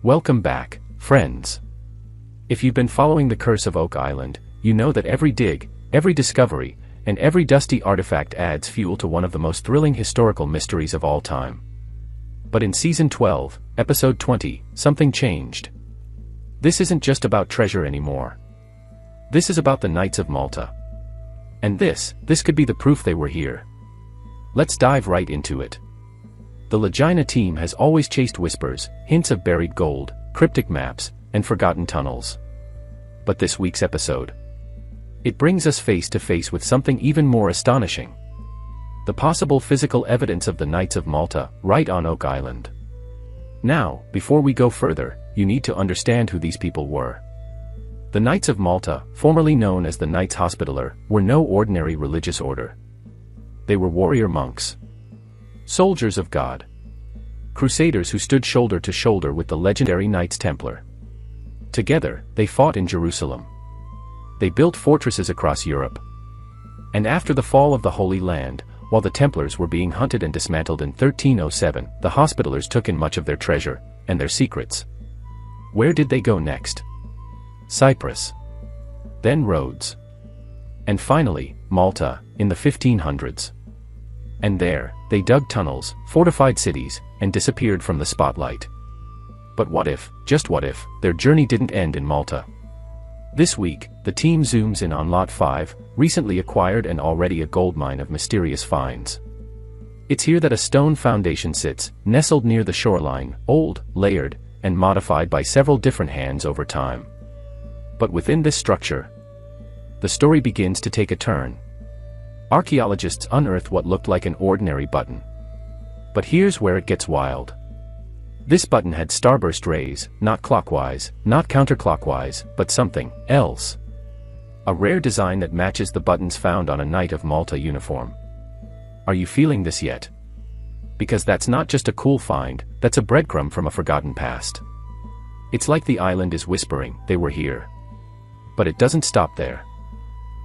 Welcome back, friends. If you've been following the Curse of Oak Island, you know that every dig, every discovery, and every dusty artifact adds fuel to one of the most thrilling historical mysteries of all time. But in Season 12, Episode 20, something changed. This isn't just about treasure anymore. This is about the Knights of Malta. And this could be the proof they were here. Let's dive right into it. The Legina team has always chased whispers, hints of buried gold, cryptic maps, and forgotten tunnels. But this week's episode, it brings us face to face with something even more astonishing. The possible physical evidence of the Knights of Malta, right on Oak Island. Now, before we go further, you need to understand who these people were. The Knights of Malta, formerly known as the Knights Hospitaller, were no ordinary religious order. They were warrior monks. Soldiers of God. Crusaders who stood shoulder to shoulder with the legendary Knights Templar. Together, they fought in Jerusalem. They built fortresses across Europe. And after the fall of the Holy Land, while the Templars were being hunted and dismantled in 1307, the Hospitallers took in much of their treasure, and their secrets. Where did they go next? Cyprus. Then Rhodes. And finally, Malta, in the 1500s. And there, they dug tunnels, fortified cities, and disappeared from the spotlight. But what if, just what if, their journey didn't end in Malta? This week, the team zooms in on Lot 5, recently acquired and already a goldmine of mysterious finds. It's here that a stone foundation sits, nestled near the shoreline, old, layered, and modified by several different hands over time. But within this structure, the story begins to take a turn. Archaeologists unearth what looked like an ordinary button. But here's where it gets wild. This button had starburst rays, not clockwise, not counterclockwise, but something else. A rare design that matches the buttons found on a Knight of Malta uniform. Are you feeling this yet? Because that's not just a cool find, that's a breadcrumb from a forgotten past. It's like the island is whispering, they were here. But it doesn't stop there.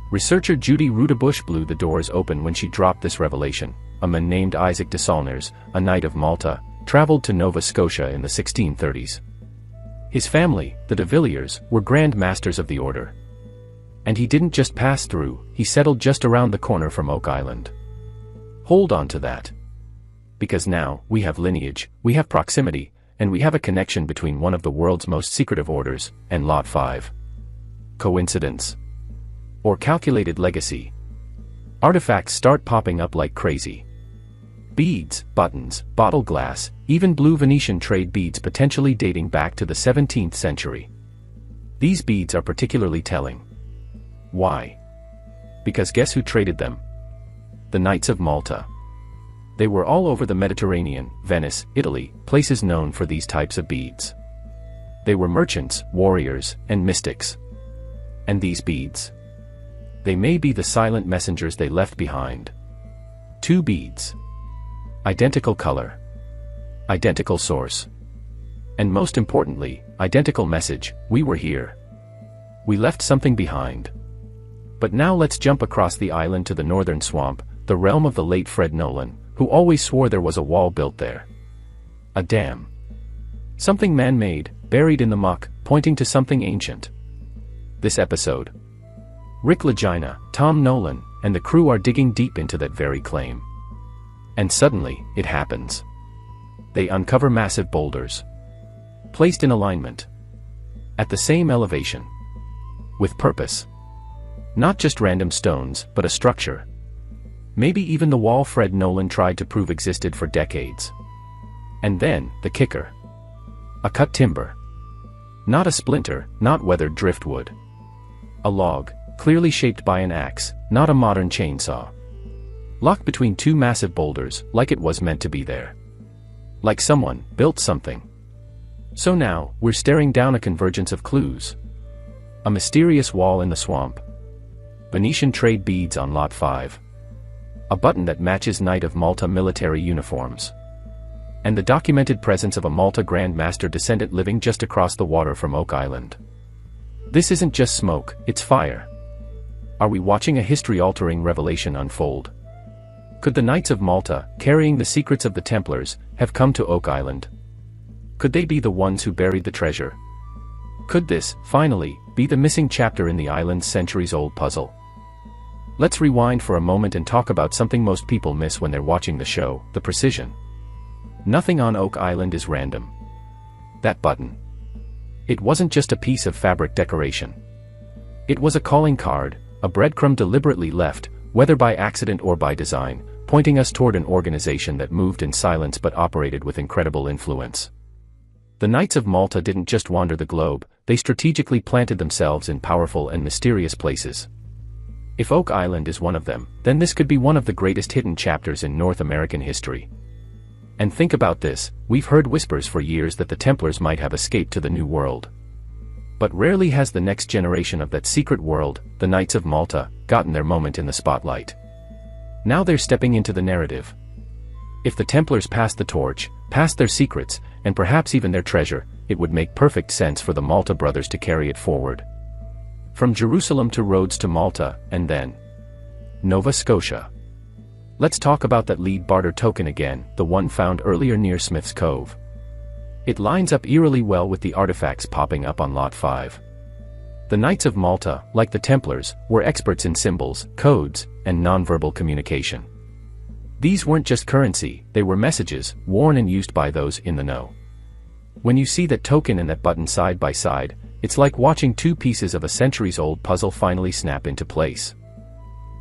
Researcher Judy Rudebush blew the doors open when she dropped this revelation. A man named Isaac de Saulniers, a Knight of Malta, traveled to Nova Scotia in the 1630s. His family, the de Villiers, were Grand Masters of the Order. And he didn't just pass through, he settled just around the corner from Oak Island. Hold on to that. Because now, we have lineage, we have proximity, and we have a connection between one of the world's most secretive orders, and Lot 5. Coincidence? Or calculated legacy? Artifacts start popping up like crazy. Beads, buttons, bottle glass, even blue Venetian trade beads potentially dating back to the 17th century. These beads are particularly telling. Why? Because guess who traded them? The Knights of Malta. They were all over the Mediterranean, Venice, Italy, places known for these types of beads. They were merchants, warriors, and mystics. And these beads? They may be the silent messengers they left behind. 2 beads. Identical color. Identical source. And most importantly, identical message, we were here. We left something behind. But now let's jump across the island to the northern swamp, the realm of the late Fred Nolan, who always swore there was a wall built there. A dam. Something man-made, buried in the muck, pointing to something ancient. This episode, Rick Legina, Tom Nolan, and the crew are digging deep into that very claim. And suddenly, it happens. They uncover massive boulders. Placed in alignment. At the same elevation. With purpose. Not just random stones, but a structure. Maybe even the wall Fred Nolan tried to prove existed for decades. And then, the kicker. A cut timber. Not a splinter, not weathered driftwood. A log, clearly shaped by an axe, not a modern chainsaw. Locked between 2 massive boulders, like it was meant to be there. Like someone built something. So now, we're staring down a convergence of clues. A mysterious wall in the swamp. Venetian trade beads on Lot 5. A button that matches Knight of Malta military uniforms. And the documented presence of a Malta Grand Master descendant living just across the water from Oak Island. This isn't just smoke, it's fire. Are we watching a history-altering revelation unfold? Could the Knights of Malta, carrying the secrets of the Templars, have come to Oak Island? Could they be the ones who buried the treasure? Could this, finally, be the missing chapter in the island's centuries-old puzzle? Let's rewind for a moment and talk about something most people miss when they're watching the show: the precision. Nothing on Oak Island is random. That button. It wasn't just a piece of fabric decoration. It was a calling card, a breadcrumb deliberately left, whether by accident or by design, pointing us toward an organization that moved in silence but operated with incredible influence. The Knights of Malta didn't just wander the globe, they strategically planted themselves in powerful and mysterious places. If Oak Island is one of them, then this could be one of the greatest hidden chapters in North American history. And think about this, we've heard whispers for years that the Templars might have escaped to the New World. But rarely has the next generation of that secret world, the Knights of Malta, gotten their moment in the spotlight. Now they're stepping into the narrative. If the Templars passed the torch, passed their secrets, and perhaps even their treasure, it would make perfect sense for the Malta brothers to carry it forward. From Jerusalem to Rhodes to Malta, and then Nova Scotia. Let's talk about that lead barter token again, the one found earlier near Smith's Cove. It lines up eerily well with the artifacts popping up on Lot 5. The Knights of Malta, like the Templars, were experts in symbols, codes, and nonverbal communication. These weren't just currency, they were messages, worn and used by those in the know. When you see that token and that button side by side, it's like watching two pieces of a centuries-old puzzle finally snap into place.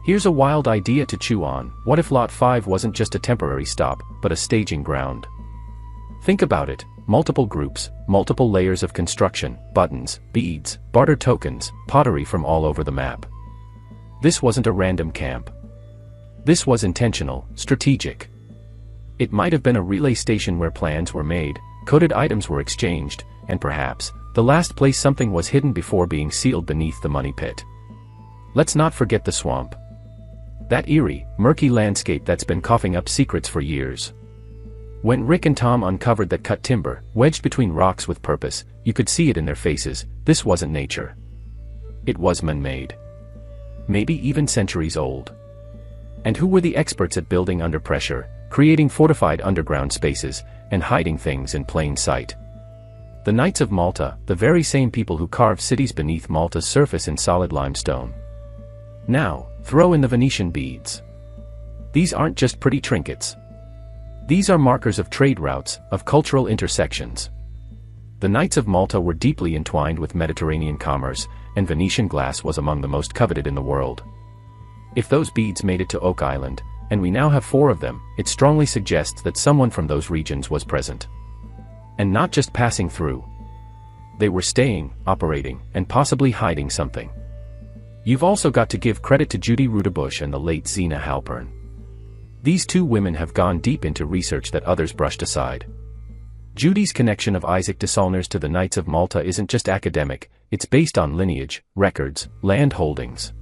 Here's a wild idea to chew on: what if Lot 5 wasn't just a temporary stop, but a staging ground? Think about it: multiple groups, multiple layers of construction, buttons, beads, barter tokens, pottery from all over the map. This wasn't a random camp. This was intentional, strategic. It might have been a relay station where plans were made, coded items were exchanged, and perhaps, the last place something was hidden before being sealed beneath the money pit. Let's not forget the swamp. That eerie, murky landscape that's been coughing up secrets for years. When Rick and Tom uncovered that cut timber, wedged between rocks with purpose, you could see it in their faces: this wasn't nature. It was man-made. Maybe even centuries old. And who were the experts at building under pressure, creating fortified underground spaces, and hiding things in plain sight? The Knights of Malta, the very same people who carved cities beneath Malta's surface in solid limestone. Now, throw in the Venetian beads. These aren't just pretty trinkets. These are markers of trade routes, of cultural intersections. The Knights of Malta were deeply entwined with Mediterranean commerce, and Venetian glass was among the most coveted in the world. If those beads made it to Oak Island, and we now have 4 of them, it strongly suggests that someone from those regions was present. And not just passing through. They were staying, operating, and possibly hiding something. You've also got to give credit to Judy Rudebush and the late Zena Halpern. These two women have gone deep into research that others brushed aside. Judy's connection of Isaac de Saulniers to the Knights of Malta isn't just academic, it's based on lineage, records, land holdings.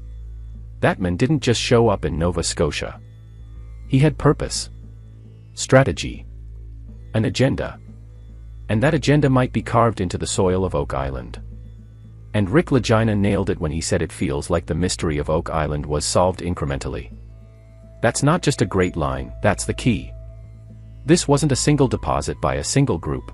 That man didn't just show up in Nova Scotia. He had purpose, strategy, an agenda. And that agenda might be carved into the soil of Oak Island. And Rick Lagina nailed it when he said it feels like the mystery of Oak Island was solved incrementally. That's not just a great line, that's the key. This wasn't a single deposit by a single group.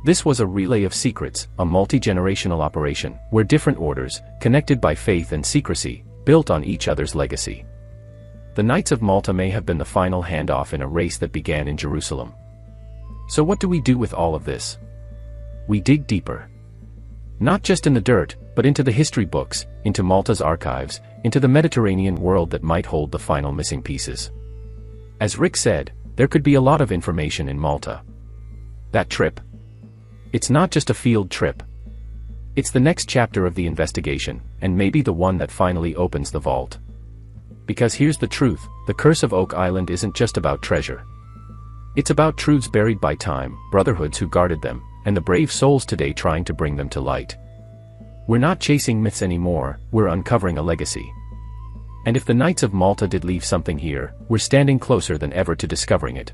This was a relay of secrets, a multi-generational operation, where different orders, connected by faith and secrecy, built on each other's legacy. The Knights of Malta may have been the final handoff in a race that began in Jerusalem. So what do we do with all of this? We dig deeper. Not just in the dirt, but into the history books, into Malta's archives, into the Mediterranean world that might hold the final missing pieces. As Rick said, there could be a lot of information in Malta. That trip. It's not just a field trip. It's the next chapter of the investigation, and maybe the one that finally opens the vault. Because here's the truth, the curse of Oak Island isn't just about treasure. It's about truths buried by time, brotherhoods who guarded them, and the brave souls today trying to bring them to light. We're not chasing myths anymore, we're uncovering a legacy. And if the Knights of Malta did leave something here, we're standing closer than ever to discovering it.